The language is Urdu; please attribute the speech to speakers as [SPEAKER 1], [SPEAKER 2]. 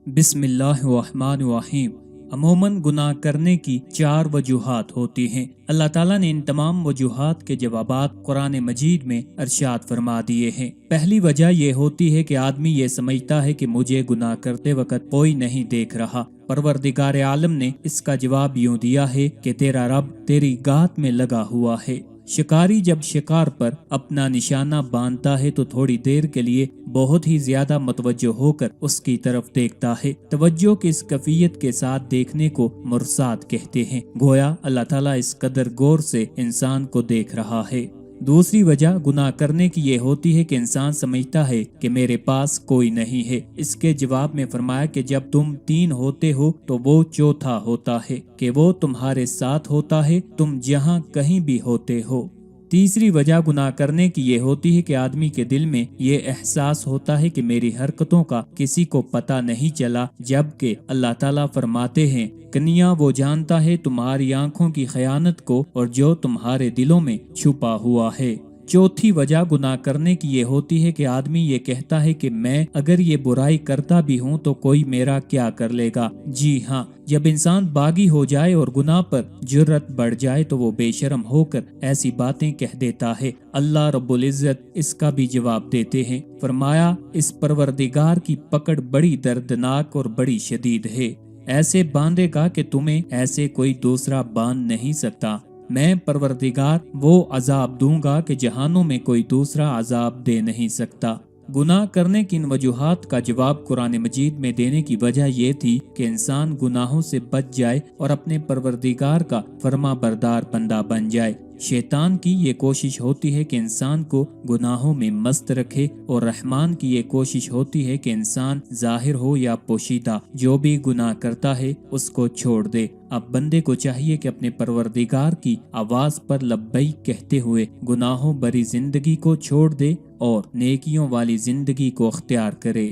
[SPEAKER 1] بسم اللہ الرحمن الرحیم۔ عموماً گناہ کرنے کی 4 وجوہات ہوتی ہیں۔ اللہ تعالیٰ نے ان تمام وجوہات کے جوابات قرآن مجید میں ارشاد فرما دیے ہیں۔ پہلی وجہ یہ ہوتی ہے کہ آدمی یہ سمجھتا ہے کہ مجھے گناہ کرتے وقت کوئی نہیں دیکھ رہا۔ پروردگار عالم نے اس کا جواب یوں دیا ہے کہ تیرا رب تیری گات میں لگا ہوا ہے۔ شکاری جب شکار پر اپنا نشانہ باندھتا ہے تو تھوڑی دیر کے لیے بہت ہی زیادہ متوجہ ہو کر اس کی طرف دیکھتا ہے۔ توجہ کی اس کیفیت کے ساتھ دیکھنے کو مرصاد کہتے ہیں۔ گویا اللہ تعالیٰ اس قدر غور سے انسان کو دیکھ رہا ہے۔ دوسری وجہ گناہ کرنے کی یہ ہوتی ہے کہ انسان سمجھتا ہے کہ میرے پاس کوئی نہیں ہے۔ اس کے جواب میں فرمایا کہ جب تم 3 ہوتے ہو تو وہ چوتھا ہوتا ہے، کہ وہ تمہارے ساتھ ہوتا ہے تم جہاں کہیں بھی ہوتے ہو۔ تیسری وجہ گناہ کرنے کی یہ ہوتی ہے کہ آدمی کے دل میں یہ احساس ہوتا ہے کہ میری حرکتوں کا کسی کو پتہ نہیں چلا، جبکہ اللہ تعالیٰ فرماتے ہیں کنیاں وہ جانتا ہے تمہاری آنکھوں کی خیانت کو اور جو تمہارے دلوں میں چھپا ہوا ہے۔ چوتھی وجہ گناہ کرنے کی یہ ہوتی ہے کہ آدمی یہ کہتا ہے کہ میں اگر یہ برائی کرتا بھی ہوں تو کوئی میرا کیا کر لے گا۔ جی ہاں، جب انسان باغی ہو جائے اور گناہ پر جرأت بڑھ جائے تو وہ بے شرم ہو کر ایسی باتیں کہہ دیتا ہے۔ اللہ رب العزت اس کا بھی جواب دیتے ہیں۔ فرمایا اس پروردگار کی پکڑ بڑی دردناک اور بڑی شدید ہے، ایسے باندھے گا کہ تمہیں ایسے کوئی دوسرا باندھ نہیں سکتا۔ میں پروردگار وہ عذاب دوں گا کہ جہانوں میں کوئی دوسرا عذاب دے نہیں سکتا۔ گناہ کرنے کی ان وجوہات کا جواب قرآن مجید میں دینے کی وجہ یہ تھی کہ انسان گناہوں سے بچ جائے اور اپنے پروردگار کا فرما بردار بندہ بن جائے۔ شیطان کی یہ کوشش ہوتی ہے کہ انسان کو گناہوں میں مست رکھے، اور رحمان کی یہ کوشش ہوتی ہے کہ انسان ظاہر ہو یا پوشیدہ جو بھی گناہ کرتا ہے اس کو چھوڑ دے۔ اب بندے کو چاہیے کہ اپنے پروردگار کی آواز پر لبیک کہتے ہوئے گناہوں بری زندگی کو چھوڑ دے اور نیکیوں والی زندگی کو اختیار کرے۔